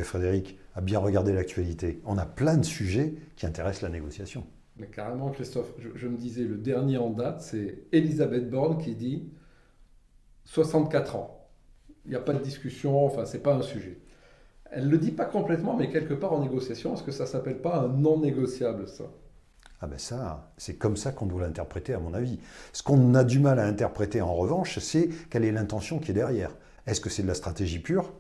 Frédéric, à bien regarder l'actualité. On a plein de sujets qui intéressent la négociation. Mais carrément, Christophe, je me disais, le dernier en date, c'est Elisabeth Borne qui dit 64 ans. Il n'y a pas de discussion, enfin, c'est pas un sujet. Elle ne le dit pas complètement, mais quelque part en négociation, est-ce que ça s'appelle pas un non négociable, ça? Ah ben ça, c'est comme ça qu'on doit l'interpréter à mon avis. Ce qu'on a du mal à interpréter en revanche, c'est quelle est l'intention qui est derrière. Est-ce que c'est de la stratégie pure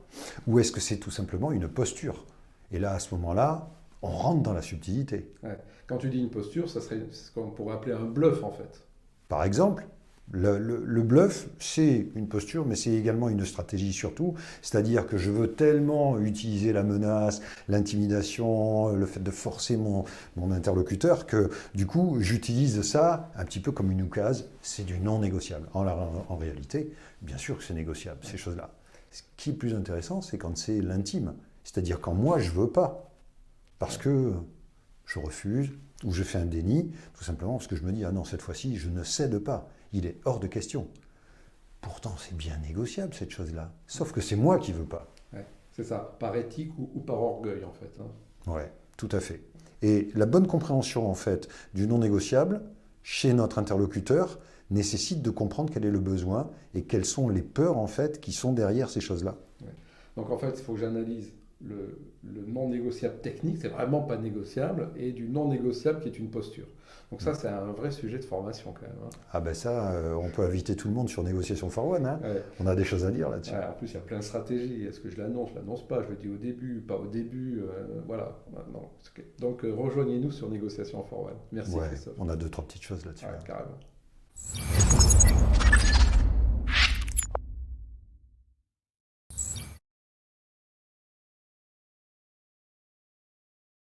ou est-ce que c'est tout simplement une posture? Et là, à ce moment-là, on rentre dans la subtilité. Ouais. Quand tu dis une posture, ça serait ce qu'on pourrait appeler un bluff, en fait. Par exemple, le bluff, c'est une posture, mais c'est également une stratégie surtout. C'est-à-dire que je veux tellement utiliser la menace, l'intimidation, le fait de forcer mon interlocuteur que du coup, j'utilise ça un petit peu comme une oukase. C'est du non négociable. En réalité, bien sûr que c'est négociable, ces choses-là. Ce qui est plus intéressant, c'est quand c'est l'intime. C'est-à-dire quand moi, je veux pas. Parce que je refuse, ou je fais un déni, tout simplement parce que je me dis, ah non, cette fois-ci, je ne cède pas. Il est hors de question. Pourtant, c'est bien négociable, cette chose-là. Sauf que c'est moi qui veux pas. Ouais. C'est ça, par éthique ou par orgueil, en fait, hein. Ouais, tout à fait. Et la bonne compréhension, en fait, du non négociable, chez notre interlocuteur, nécessite de comprendre quel est le besoin et quelles sont les peurs, en fait, qui sont derrière ces choses-là. Ouais. Donc en fait, il faut que j'analyse le non négociable technique, c'est vraiment pas négociable, et du non négociable qui est une posture. Donc ça, c'est un vrai sujet de formation quand même, hein. Ah ben ça, on peut inviter tout le monde sur Négociation for One, hein. Ouais. On a des choses à dire là-dessus. Ouais, en plus, il y a plein de stratégies. Est-ce que je l'annonce pas, je le dis au début, pas au début, voilà. Non. Donc rejoignez-nous sur Négociation for One. Merci Ouais, Christophe. on a deux, trois petites choses là-dessus, Ouais, hein. carrément.